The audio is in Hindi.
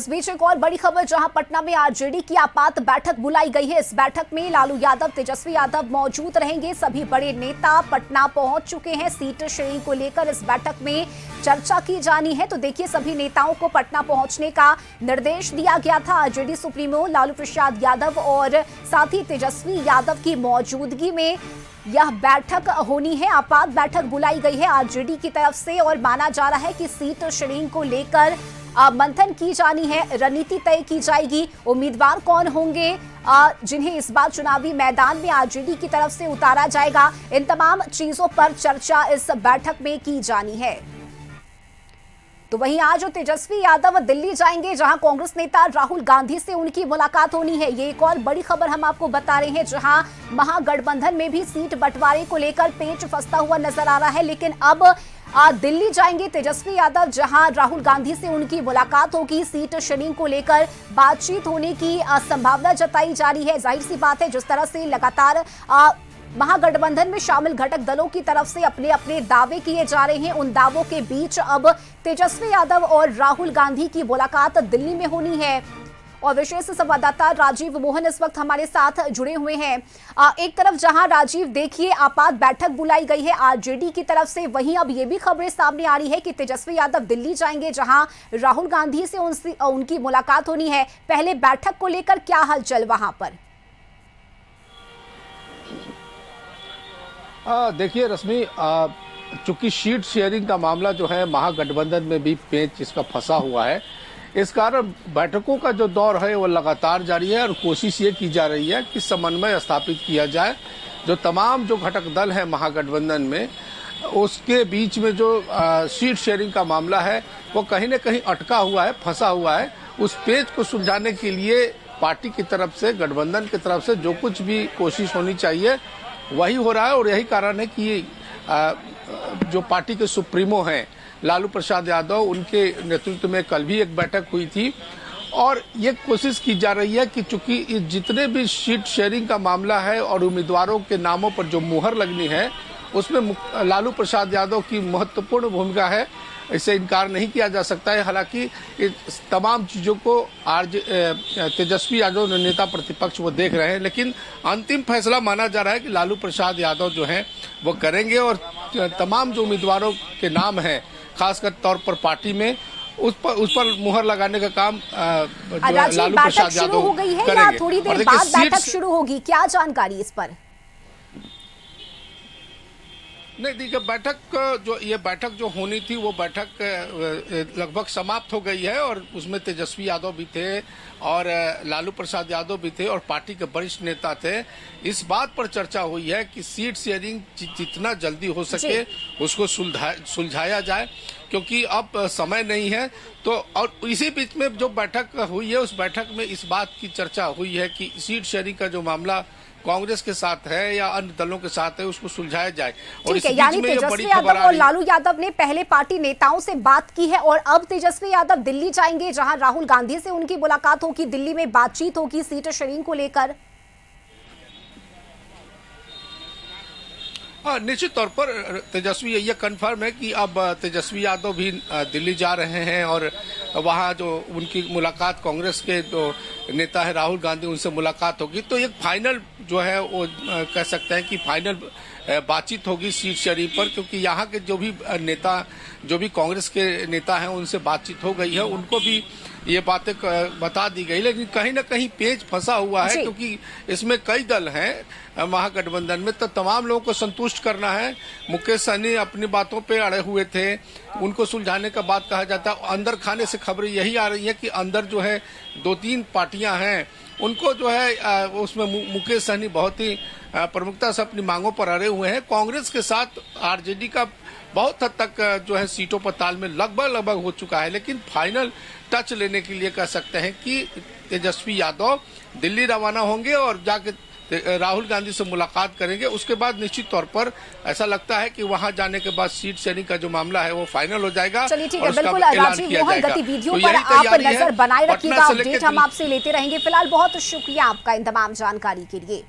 इस बीच एक और बड़ी खबर, जहां पटना में आरजेडी की आपात बैठक बुलाई गई है। इस बैठक में लालू यादव, तेजस्वी यादव मौजूद रहेंगे। सभी बड़े नेता पटना पहुंच चुके हैं। सीट शेयरिंग को लेकर इस बैठक में चर्चा की जानी है। तो देखिए, सभी नेताओं को पटना पहुंचने का निर्देश दिया गया था। आरजेडी सुप्रीमो लालू प्रसाद यादव और साथ ही तेजस्वी यादव की मौजूदगी में यह बैठक होनी है। आपात बैठक बुलाई गई है आरजेडी की तरफ से और माना जा रहा है कि सीट शेयरिंग को लेकर मंथन की जानी है, रणनीति तय की जाएगी। उम्मीदवार कौन होंगे जिन्हें इस बार चुनावी मैदान में आरजेडी की तरफ से उतारा जाएगा, इन तमाम चीजों पर चर्चा इस बैठक में की जानी है। तो वहीं आज तेजस्वी यादव दिल्ली जाएंगे, जहां कांग्रेस नेता राहुल गांधी से उनकी मुलाकात होनी है। ये एक और बड़ी खबर हम आपको बता रहे हैं, जहां महागठबंधन में भी सीट बंटवारे को लेकर पेच फंसता हुआ नजर आ रहा है। लेकिन अब दिल्ली जाएंगे तेजस्वी यादव, जहां राहुल गांधी से उनकी मुलाकात होगी। सीट शेयरिंग को लेकर बातचीत होने की संभावना जताई जा रही है। जाहिर सी बात है, जिस तरह से लगातार महागठबंधन में शामिल घटक दलों की तरफ से अपने अपने दावे किए जा रहे हैं, उन दावों के बीच अब तेजस्वी यादव और राहुल गांधी की मुलाकात दिल्ली में होनी है। और विशेष संवाददाता राजीव मोहन इस वक्त हमारे साथ जुड़े हुए हैं। एक तरफ जहां राजीव देखिए आपात बैठक बुलाई गई है आरजेडी की तरफ से, वहीं अब ये भी खबरें सामने आ रही है कि तेजस्वी यादव दिल्ली जाएंगे, जहां राहुल गांधी से उनकी मुलाकात होनी है। पहले बैठक को लेकर क्या हलचल वहां पर? देखिए रश्मि, चूंकि सीट शेयरिंग का मामला जो है महागठबंधन में भी पेच इसका फंसा हुआ है, इस कारण बैठकों का जो दौर है वो लगातार जारी है और कोशिश ये की जा रही है कि समन्वय स्थापित किया जाए। जो तमाम जो घटक दल हैं महागठबंधन में, उसके बीच में जो सीट शेयरिंग का मामला है वो कहीं न कहीं अटका हुआ है, फंसा हुआ है। उस पेच को सुलझाने के लिए पार्टी की तरफ से, गठबंधन की तरफ से जो कुछ भी कोशिश होनी चाहिए वही हो रहा है। और यही कारण है कि जो पार्टी के सुप्रीमो हैं लालू प्रसाद यादव, उनके नेतृत्व में कल भी एक बैठक हुई थी और ये कोशिश की जा रही है कि चूंकि जितने भी सीट शेयरिंग का मामला है और उम्मीदवारों के नामों पर जो मुहर लगनी है, उसमें लालू प्रसाद यादव की महत्वपूर्ण भूमिका है, इससे इनकार नहीं किया जा सकता है। हालांकि इस तमाम चीज़ों को तेजस्वी यादव नेता प्रतिपक्ष वो देख रहे हैं, लेकिन अंतिम फैसला माना जा रहा है कि लालू प्रसाद यादव जो हैं वो करेंगे और तमाम जो उम्मीदवारों के नाम हैं खासकर तौर पर पार्टी में उस पर मुहर लगाने का काम लालू प्रसाद यादव हो गई है या थोड़ी देर बाद बैठक शुरू होगी, क्या जानकारी इस पर? नहीं, देखिए बैठक जो होनी थी वो बैठक लगभग समाप्त हो गई है और उसमें तेजस्वी यादव भी थे और लालू प्रसाद यादव भी थे और पार्टी के वरिष्ठ नेता थे। इस बात पर चर्चा हुई है कि सीट शेयरिंग जितना जल्दी हो सके उसको सुलझाया जाए, क्योंकि अब समय नहीं है। तो और इसी बीच में जो बैठक हुई है, उस बैठक में इस बात की चर्चा हुई है कि सीट शेयरिंग का जो मामला कांग्रेस के साथ है या अन्य दलों के साथ है, उसको सुलझाया जाए। और इस बीच में ये बड़ी खबर और लालू यादव ने पहले पार्टी नेताओं से बात की है और अब तेजस्वी यादव दिल्ली जाएंगे, जहां राहुल गांधी से उनकी मुलाकात होगी, दिल्ली में बातचीत होगी सीट शेयरिंग को लेकर। निश्चित तौर पर तेजस्वी ये कंफर्म है कि अब तेजस्वी यादव भी दिल्ली जा रहे हैं और वहाँ जो उनकी मुलाकात कांग्रेस के जो नेता है राहुल गांधी, उनसे मुलाकात होगी। तो एक फाइनल जो है वो कह सकते हैं कि फाइनल बातचीत होगी सीट शेयरिंग पर, क्योंकि यहाँ के जो भी कांग्रेस के नेता हैं उनसे बातचीत हो गई है, उनको भी ये बातें बता दी गई। लेकिन कहीं ना कहीं पेच फंसा हुआ है, क्योंकि इसमें कई दल हैं महागठबंधन में, तो तमाम लोगों को संतुष्ट करना है। मुकेश सहनी अपनी बातों पे अड़े हुए थे, उनको सुलझाने का बात कहा जाता है। अंदर खाने से खबरें यही आ रही है कि अंदर जो है 2-3 पार्टियां हैं, उनको जो है उसमें मुकेश सहनी बहुत ही प्रमुखता से अपनी मांगों पर अड़े हुए हैं। कांग्रेस के साथ आरजेडी का बहुत हद तक जो है सीटों पर तालमेल लगभग हो चुका है, लेकिन फाइनल टच लेने के लिए कह सकते हैं कि तेजस्वी यादव दिल्ली रवाना होंगे और जाके राहुल गांधी से मुलाकात करेंगे। उसके बाद निश्चित तौर पर ऐसा लगता है कि वहां जाने के बाद सीट शेयरिंग का जो मामला है वो फाइनल हो जाएगा। चलिए ठीक है, बिल्कुल राजीव मोहन, गतिविधियों पर आप नजर बनाए रखिएगा, अपडेट हम आपसे लेते रहेंगे। फिलहाल बहुत शुक्रिया आपका इन तमाम जानकारी के लिए।